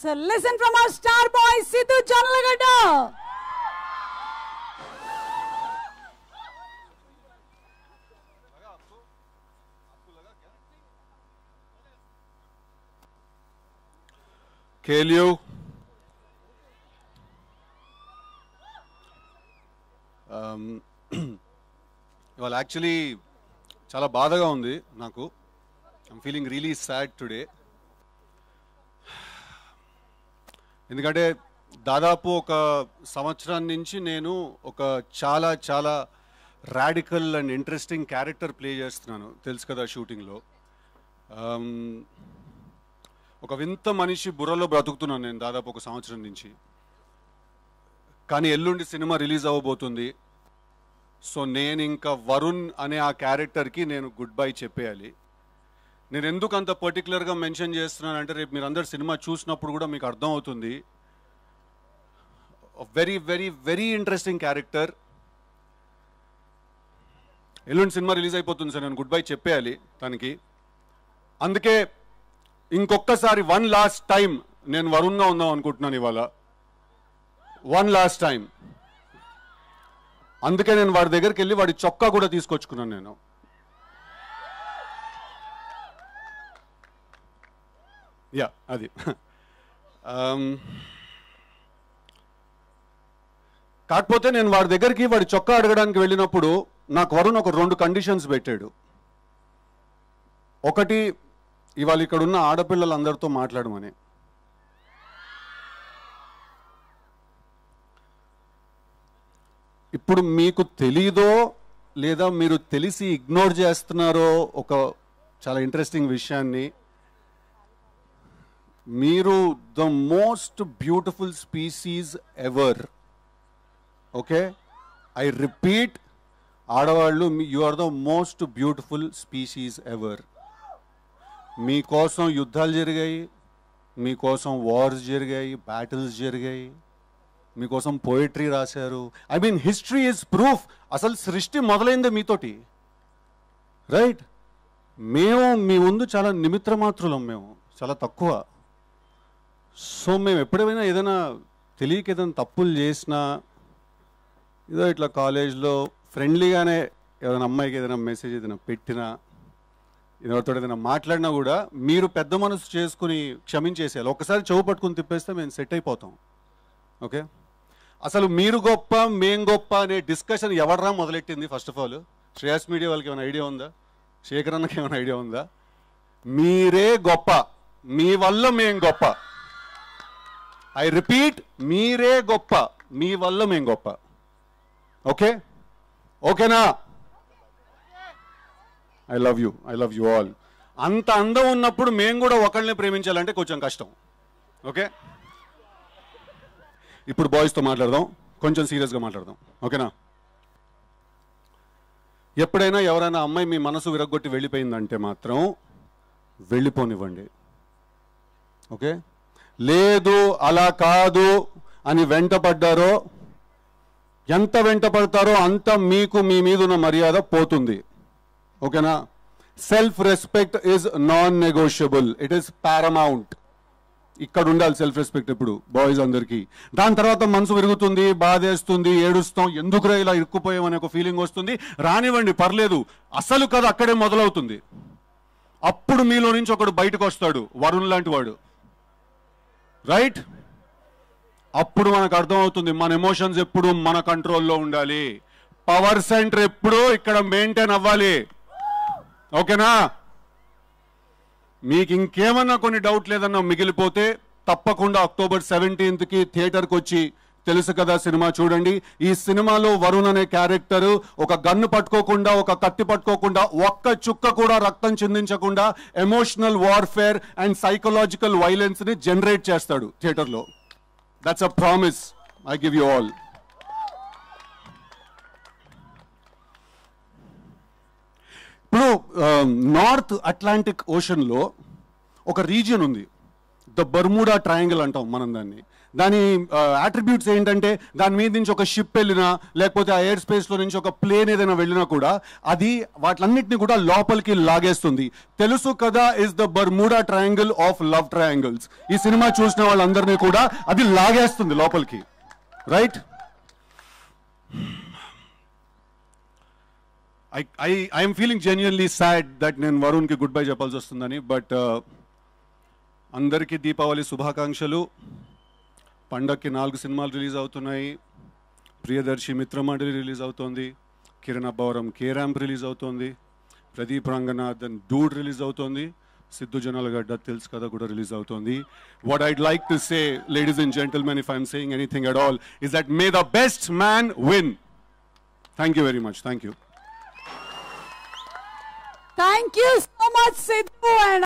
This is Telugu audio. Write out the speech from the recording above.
So listen from our star boy Sidhu Janalagada. KLU ఇవాళ యాక్చువల్లీ చాలా బాధగా ఉంది నాకు. I'm feeling really sad today. ఎందుకంటే దాదాపు ఒక సంవత్సరం నుంచి నేను ఒక చాలా చాలా radical and interesting character play చేస్తున్నాను, తెలుసు కదా షూటింగ్లో. ఒక వింత మనిషి బుర్రలో బ్రతుకుతున్నాను నేను దాదాపు ఒక సంవత్సరం నుంచి. కానీ ఎల్లుండి సినిమా రిలీజ్ అవ్వబోతుంది. సో నేను ఇంకా వరుణ్ అనే ఆ క్యారెక్టర్కి నేను గుడ్ బై చెప్పేయాలి. నేను ఎందుకు అంత పర్టికులర్గా మెన్షన్ చేస్తున్నానంటే రేపు మీరు అందరు సినిమా చూసినప్పుడు కూడా మీకు అర్థం అవుతుంది. Very very very interesting character. ఎల్లుండి సినిమా రిలీజ్ అయిపోతుంది సార్, నేను గుడ్ బై చెప్పేయాలి తనకి. అందుకే ఇంకొకసారి వన్ లాస్ట్ టైం నేను వరుణ్గా ఉందాం అనుకుంటున్నాను ఇవాళ. One last time. అందుకే నేను వాడి దగ్గరికి వెళ్ళి వాడి చొక్కా కూడా తీసుకొచ్చుకున్నాను నేను. యా అది కాకపోతే నేను వాడి దగ్గరికి వాడి చొక్కా అడగడానికి వెళ్ళినప్పుడు నాకు వరుణ్ ఒక 2 కండిషన్స్ పెట్టాడు. ఒకటి, ఇవాళ ఇక్కడ ఉన్న ఆడపిల్లలందరితో మాట్లాడమని. ఇప్పుడు మీకు తెలీదో లేదా మీరు తెలిసి ఇగ్నోర్ చేస్తున్నారో ఒక చాలా ఇంట్రెస్టింగ్ విషయాన్ని. మీరు the most beautiful species ever. Okay, I repeat, ఆడవాళ్ళు you are the most beautiful species ever. మీకోసం యుద్ధాలు జరిగాయి, మీకోసం వార్స్ జరిగాయి, బ్యాటిల్స్ జరిగాయి, మీకోసం పోయిటరీ రాశారు. I mean history is proof. అసలు సృష్టి మొదలైందే మీతోటి, రైట్? మేము మీ ముందు చాలా నిమిత్ర మాత్రులం, మేము చాలా తక్కువ. సో మేము ఎప్పుడైనా ఏదైనా తెలియక ఏదైనా తప్పులు చేసినా, ఏదో ఇట్లా కాలేజ్లో ఫ్రెండ్లీగానే ఏదైనా అమ్మాయికి ఏదైనా మెసేజ్ ఏదైనా పెట్టినా, ఎవరితో ఏదైనా మాట్లాడినా కూడా మీరు పెద్ద మనసు చేసుకుని క్షమించేసేయాలి. ఒకసారి చెవు పట్టుకుని తిప్పేస్తే మేము సెట్ అయిపోతాం. ఓకే, అసలు మీరు గొప్ప మేం గొప్ప అనే డిస్కషన్ ఎవడరా మొదలెట్టింది? First of all Shreyas media వాళ్ళకి ఏమైనా ఐడియా ఉందా? శేఖర్ అన్నకి ఏమైనా ఐడియా ఉందా? మీరే గొప్ప, మీ వల్ల మేం గొప్ప. ఐ రిపీట్, మీరే గొప్ప, మీ వల్ల మేం గొప్ప. ఓకే, ఓకేనా? I love you all. అంత అందం ఉన్నప్పుడు మేము కూడా ఒకళ్ళని ప్రేమించాలంటే కొంచెం కష్టం. ఓకే, ఇప్పుడు బాయ్స్తో మాట్లాడదాం, కొంచెం సీరియస్గా మాట్లాడదాం. ఓకేనా? ఎప్పుడైనా ఎవరైనా అమ్మాయి మీ మనసు విరగొట్టి వెళ్ళిపోయిందంటే మాత్రం వెళ్ళిపోనివ్వండి. ఓకే, లేదు అలా కాదు అని వెంటపడ్డారో, ఎంత వెంటపడతారో అంత మీకు మీ మీద ఉన్న మర్యాద పోతుంది. ఓకేనా? Self respect is non negotiable, it is paramount. ఇక్కడ ఉండాలి సెల్ఫ్ రెస్పెక్ట్ ఇప్పుడు బాయ్స్ అందరికీ. దాని తర్వాత మనసు విరుగుతుంది, బాధేస్తుంది, ఏడుస్తాం, ఎందుకురా ఇలా ఇరుక్కుపోయామనే ఒక ఫీలింగ్ వస్తుంది. రానివ్వండి, పర్లేదు. అసలు కథ అక్కడే మొదలవుతుంది. అప్పుడు మీలో నుంచి ఒకడు బయటకు వస్తాడు, వరుణ్ లాంటి వాడు, రైట్? అప్పుడు మనకు అర్థమవుతుంది మన ఎమోషన్స్ ఎప్పుడు మన కంట్రోల్లో ఉండాలి, పవర్ సెంటర్ ఎప్పుడు ఇక్కడ మెయింటైన్ అవ్వాలి. ఓకేనా? మీకు ఇంకేమన్నా కొన్ని డౌట్ లేదన్నా మిగిలిపోతే తప్పకుండా అక్టోబర్ 17కి థియేటర్కి వచ్చి తెలుసు కదా సినిమా చూడండి. ఈ సినిమాలో వరుణ్ అనే క్యారెక్టర్ ఒక గన్ను పట్టుకోకుండా, ఒక కత్తి పట్టుకోకుండా, ఒక్క చుక్క కూడా రక్తం చిందించకుండా emotional warfare and psychological violence ని జనరేట్ చేస్తాడు థియేటర్లో. That's a promise I give you all. ఇప్పుడు నార్త్ అట్లాంటిక్ ఓషన్లో ఒక రీజియన్ ఉంది, ద బర్ముడా ట్రయాంగిల్ అంటాం మనం దాని అట్రిబ్యూట్స్ ఏంటంటే దాని మీద నుంచి ఒక షిప్ వెళ్ళినా లేకపోతే ఆ ఎయిర్ స్పేస్లో నుంచి ఒక ప్లేన్ ఏదైనా వెళ్ళినా కూడా అది వాటిలన్నింటినీ కూడా లోపలికి లాగేస్తుంది. తెలుసు కదా is the Bermuda triangle of love triangles. ఈ సినిమా చూసిన వాళ్ళందరినీ కూడా అది లాగేస్తుంది లోపలికి, right? I'm feeling genuinely sad that నేను వరుణ్కి గుడ్ బై చెప్పాల్సి వస్తుందని. బట్ అందరికీ దీపావళి శుభాకాంక్షలు. పండక్కి 4 సినిమాలు రిలీజ్ అవుతున్నాయి. ప్రియదర్శి మిత్రమండలి రిలీజ్ అవుతోంది, Kiran Abbavaram K ramp release అవుతోంది, ప్రదీప్ రంగనాథన్ డూడ్ రిలీజ్ అవుతోంది, సిద్ధు జొన్నలగడ్డ తెలుసు కదా కూడా రిలీజ్ అవుతోంది. What I'd like to say, ladies and gentlemen, if I'm saying anything at all, is that may the best man win. Thank you very much. Thank you. Thank you so much, Sidhu. And